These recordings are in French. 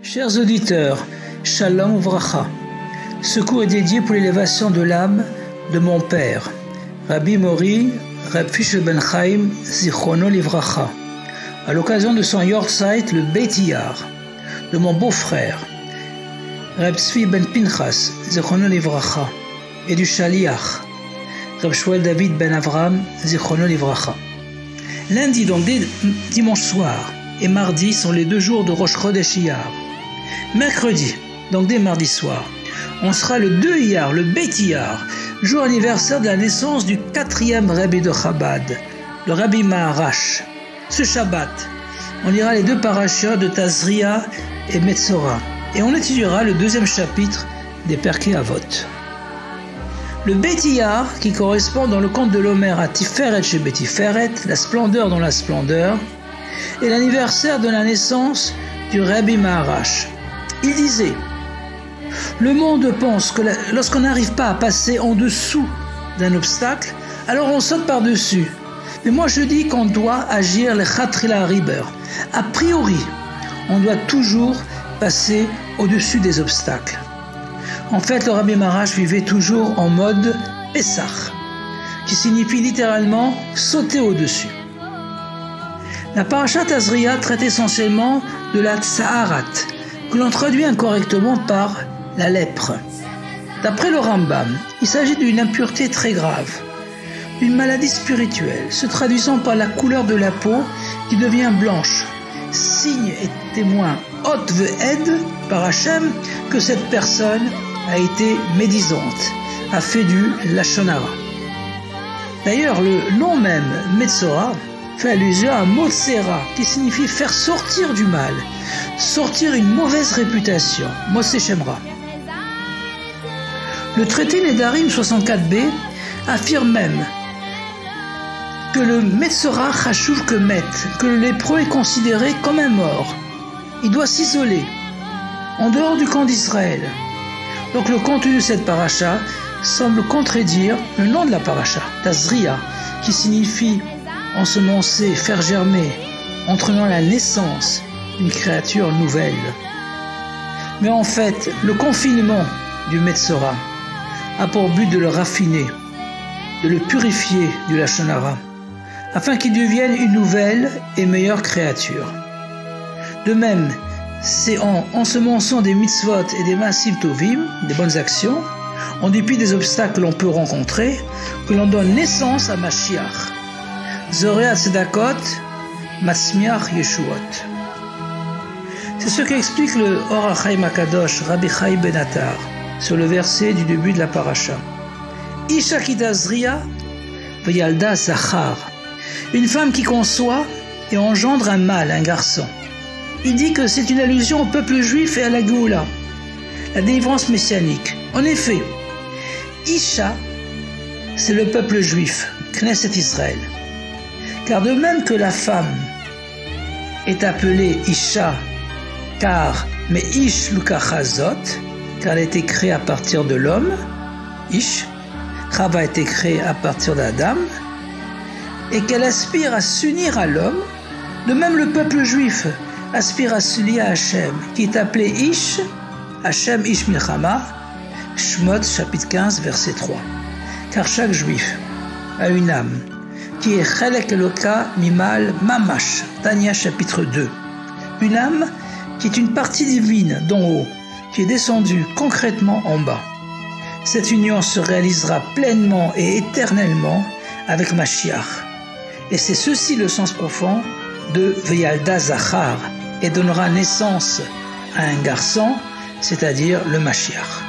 Chers auditeurs, Shalom Uvracha. Ce cours est dédié pour l'élévation de l'âme de mon père, Rabbi Mori, Reb Fischel Ben Chaim, Zichrono Livracha, à l'occasion de son Yortzeit, le Beit Iyar, de mon beau-frère, Reb Tzvi Ben Pinchas, Zichrono Livracha, et du Shaliach, Reb Shmuel David Ben Avram, Zichrono Livracha. Lundi, donc dès dimanche soir, et mardi sont les 2 jours de Rosh Chodesh Iyar. Mercredi, donc dès mardi soir, on sera le 2 Iyar, le Beit Iyar, jour anniversaire de la naissance du 4e Rabbi de Chabad, le Rabbi Maharash. Ce Shabbat, on lira les 2 parashas de Tazria et Metzora, et on étudiera le 2e chapitre des Perkei Avot. Le Beit Iyar, qui correspond dans le conte de l'Homer à Tiferet chez Betiferet, la splendeur dans la splendeur, est l'anniversaire de la naissance du Rabbi Maharash. Il disait: le monde pense que lorsqu'on n'arrive pas à passer en dessous d'un obstacle, alors on saute par-dessus. Mais moi je dis qu'on doit agir le Chatrila Riber. A priori, on doit toujours passer au-dessus des obstacles. En fait, le Rabbi Maharash vivait toujours en mode Pessah, qui signifie littéralement sauter au-dessus. La parashat Tazria traite essentiellement de la Tsaharat, que l'on traduit incorrectement par la lèpre. D'après le Rambam, il s'agit d'une impureté très grave, une maladie spirituelle, se traduisant par la couleur de la peau qui devient blanche, signe et témoin hot ve'ed par Hachem que cette personne a été médisante, a fait du lashon hara. D'ailleurs, le nom même Metzora fait allusion à Motsera, qui signifie faire sortir du mal, sortir une mauvaise réputation, Moshe Shemra. Le traité Nedarim 64b affirme même que le Metzora chashuv que met, que le lépreux est considéré comme un mort. Il doit s'isoler, en dehors du camp d'Israël. Donc le contenu de cette paracha semble contredire le nom de la paracha, Tazria, qui signifie ensemencer, faire germer, entraînant la naissance d'une créature nouvelle. Mais en fait, le confinement du Metzora a pour but de le raffiner, de le purifier du lashon hara, afin qu'il devienne une nouvelle et meilleure créature. De même, c'est en ensemençant des mitzvot et des maasim tovim, des bonnes actions, en dépit des obstacles que l'on peut rencontrer, que l'on donne naissance à Mashiach. Zorea Tzedakot, Matzmiach Yeshuot. C'est ce qu'explique le Or HaChaim HaKadosh, Rabbi Chaim Ben Attar, sur le verset du début de la paracha. Isha ki tazria v'yalda zachar. Une femme qui conçoit et engendre un mâle, un garçon. Il dit que c'est une allusion au peuple juif et à la Géoula, la délivrance messianique. En effet, Isha, c'est le peuple juif, Knesset Israël. Car de même que la femme est appelée Isha, car Meish Lukachazot, car elle a été créée à partir de l'homme, Ish, Chava a été créée à partir d'Adam, et qu'elle aspire à s'unir à l'homme, de même le peuple juif aspire à se lier à Hachem, qui est appelé Ish, Hachem Ish Milchama, Shmot chapitre 15 verset 3. Car chaque juif a une âme, qui est Chelek Eloka Mimal Mamash, Tanya chapitre 2. Une âme qui est une partie divine d'en haut, qui est descendue concrètement en bas. Cette union se réalisera pleinement et éternellement avec Mashiach. Et c'est ceci le sens profond de Veyalda Zachar, et donnera naissance à un garçon, c'est-à-dire le Mashiach.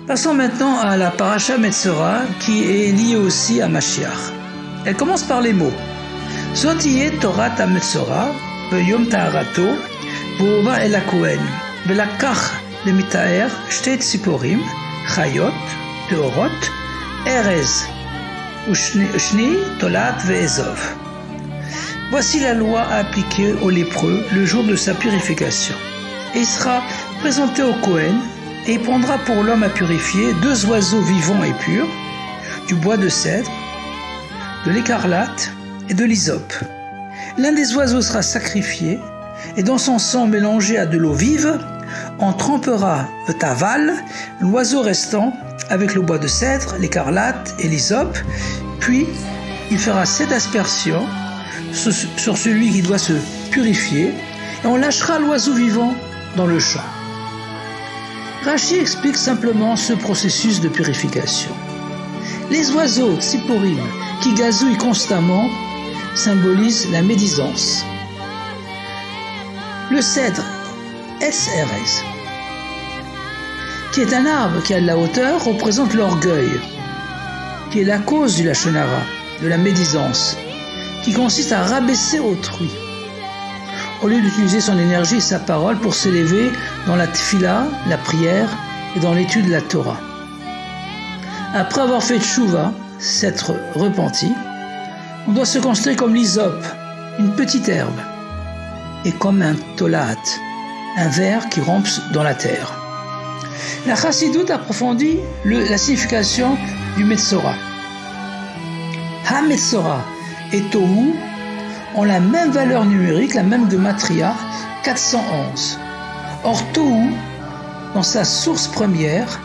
Passons maintenant à la paracha Metzora, qui est liée aussi à Mashiach. Elle commence par les mots Zotiye Torah Metzora, Veyom Taharato, V'ova el HaKohen, V'lakach lemitaer shte tziporim, Chayot, Teorot, Erez, Ushni, Tolat ve'ezov. Voici la loi à appliquer aux lépreux le jour de sa purification. Et il sera présenté au Kohen, et il prendra pour l'homme à purifier 2 oiseaux vivants et purs, du bois de cèdre, de l'écarlate et de l'hysope. L'un des oiseaux sera sacrifié, et dans son sang mélangé à de l'eau vive, on trempera le taval, l'oiseau restant, avec le bois de cèdre, l'écarlate et l'hysope, puis il fera 7 aspersions sur celui qui doit se purifier, et on lâchera l'oiseau vivant dans le champ. Rachi explique simplement ce processus de purification. Les oiseaux tsiporim qui gazouillent constamment symbolisent la médisance. Le cèdre Etz Erez, qui est un arbre qui a de la hauteur, représente l'orgueil, qui est la cause du lachon hara, de la médisance, qui consiste à rabaisser autrui, au lieu d'utiliser son énergie et sa parole pour s'élever dans la tfila, la prière, et dans l'étude de la Torah. Après avoir fait tchouva, s'être repenti, on doit se considérer comme l'hysope, une petite herbe, et comme un tolat, un ver qui rampe dans la terre. La chassidoute approfondit la signification du Metzora. Ha-Metzora et Tohu ont la même valeur numérique, la même gematria, 411. Or Tohu, dans sa source première,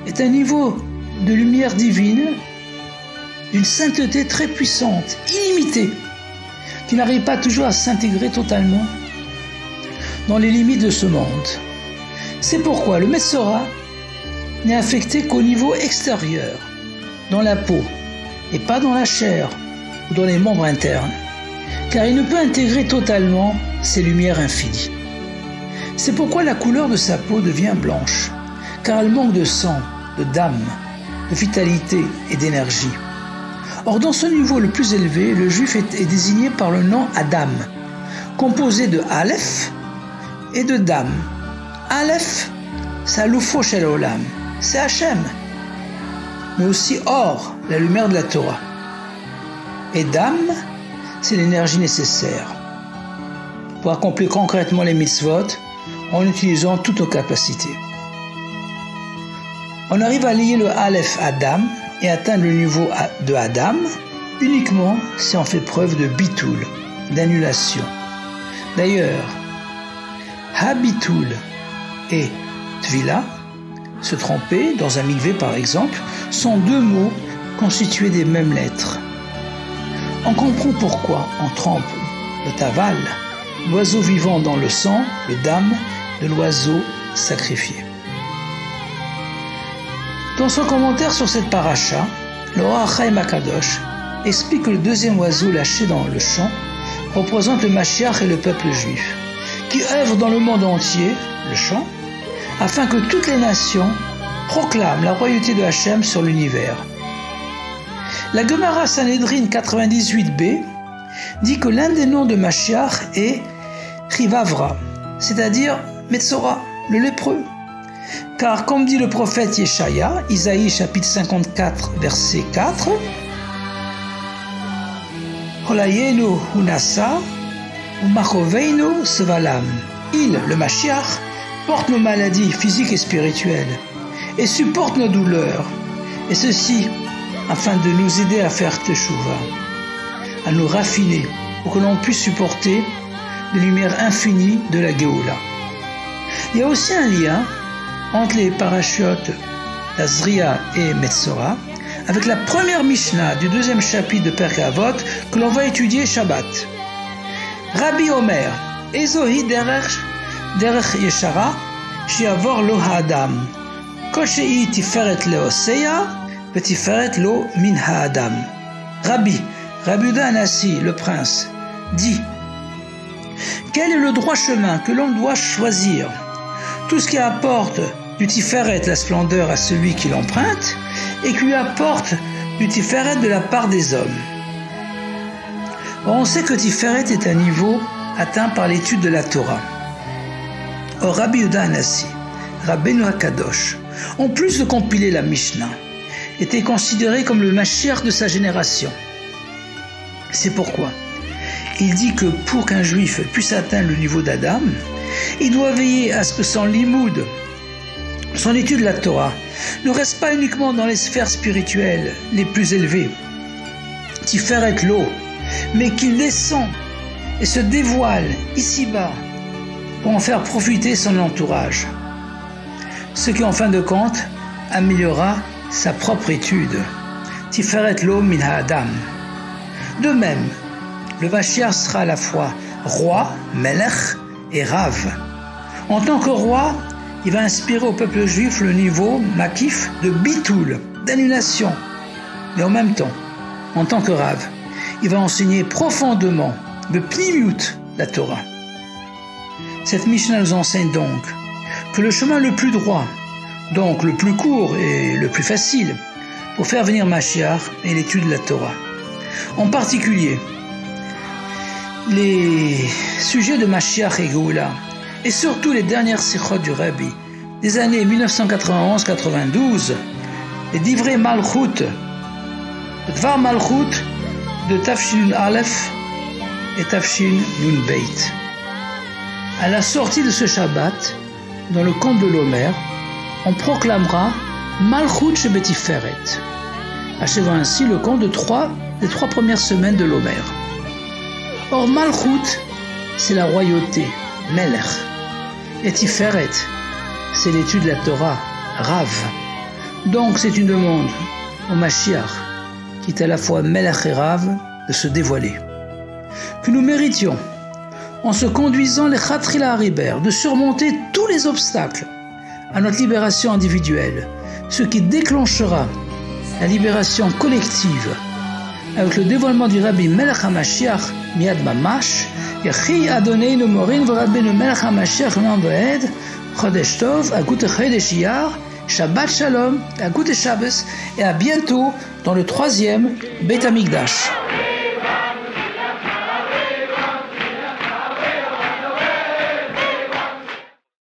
est un niveau de lumière divine, d'une sainteté très puissante, illimitée, qui n'arrive pas toujours à s'intégrer totalement dans les limites de ce monde. C'est pourquoi le Metzora n'est affecté qu'au niveau extérieur, dans la peau, et pas dans la chair ou dans les membres internes, car il ne peut intégrer totalement ces lumières infinies. C'est pourquoi la couleur de sa peau devient blanche, car elle manque de sang, de d'âme, de vitalité et d'énergie. Or, dans ce niveau le plus élevé, le juif est désigné par le nom Adam, composé de Aleph et de Dam. Aleph, c'est Alufo Shel Olam, c'est Hachem, mais aussi Or, la lumière de la Torah. Et Dam, c'est l'énergie nécessaire pour accomplir concrètement les mitzvot en utilisant toutes nos capacités. On arrive à lier le Aleph à Dam et atteindre le niveau de Adam uniquement si on fait preuve de bitoul, d'annulation. D'ailleurs, ha-bitoul et tvila, se tremper dans un mikvé par exemple, sont deux mots constitués des mêmes lettres. On comprend pourquoi on trempe le taval, l'oiseau vivant dans le sang, le dam, de l'oiseau sacrifié. Dans son commentaire sur cette paracha, le Or HaChaim HaKadosh explique que le deuxième oiseau lâché dans le champ représente le Mashiach et le peuple juif, qui œuvrent dans le monde entier, le champ, afin que toutes les nations proclament la royauté de Hachem sur l'univers. La Gemara Sanhedrin 98b dit que l'un des noms de Mashiach est Chivavra, c'est-à-dire Metzora, le lépreux. Car comme dit le prophète Yeshaya, Isaïe chapitre 54 verset 4, Cholayenu hunasa umachoveinu sevalam. Il, le Mashiach, porte nos maladies physiques et spirituelles et supporte nos douleurs, et ceci afin de nous aider à faire teshuva, à nous raffiner pour que l'on puisse supporter les lumières infinies de la Géoula. Il y a aussi un lien entre les parachutes d'Azria et Metzora avec la première Mishnah du deuxième chapitre de Perkei Avot que l'on va étudier Shabbat. Rabbi Omer, Ezohi derech yeshara, shiavor lo ha'adam, kol she'i tiferet leoseya, vetiferet lo min ha'adam. Rabbi Yehuda Hanassi, le prince, dit: quel est le droit chemin que l'on doit choisir? Tout ce qui apporte du tiferet, la splendeur, à celui qui l'emprunte, et qui lui apporte du tiferet de la part des hommes. Or, on sait que tiferet est un niveau atteint par l'étude de la Torah. Or, Rabbi Yehuda Hanassi, Rabbeinu HaKadosh, en plus de compiler la Mishnah, était considéré comme le Mashiach de sa génération. C'est pourquoi il dit que pour qu'un juif puisse atteindre le niveau d'Adam, il doit veiller à ce que son limoud, son étude de la Torah, ne reste pas uniquement dans les sphères spirituelles les plus élevées, Tiferet l'eau, mais qu'il descend et se dévoile ici-bas pour en faire profiter son entourage, ce qui en fin de compte améliorera sa propre étude. Tiferet lo min ha'adam. De même, le Mashiach sera à la fois roi, Melech et Rav. En tant que roi, il va inspirer au peuple juif le niveau makif de bitoul, d'annulation. Mais en même temps, en tant que Rav, il va enseigner profondément le pnimiut, la Torah. Cette Mishnah nous enseigne donc que le chemin le plus droit, donc le plus court et le plus facile, pour faire venir Mashiach est l'étude de la Torah. En particulier, les sujets de Mashiach et Géoula, et surtout les dernières sikhot du Rabbi, des années 1991-92, les divrei Malchut, le Dvar Malchut de Tafshin Aleph et Tafshin Nun Beit. À la sortie de ce Shabbat, dans le conte de l'Omer, on proclamera Malchut Shebetiferet, achevant ainsi le conte des trois premières semaines de l'Omer. Or, Malchut, c'est la royauté, Melech, et Tiferet, c'est l'étude de la Torah, Rav. Donc, c'est une demande au Mashiach, qui est à la fois Melech et Rav, de se dévoiler. Que nous méritions, en se conduisant les Chatrila Hariber, de surmonter tous les obstacles à notre libération individuelle, ce qui déclenchera la libération collective avec le dévoilement du Rabbi Melech HaMashiach Miad Mamash, Yechi Adoneinu Morin v'Rabbeinu Melech HaMashiach Noam V'Ed, Chodesh Tov, Agute Chodesh Iyar, Shabbat Shalom, Agute Shabbos, et à bientôt dans le 3e Beit HaMikdash.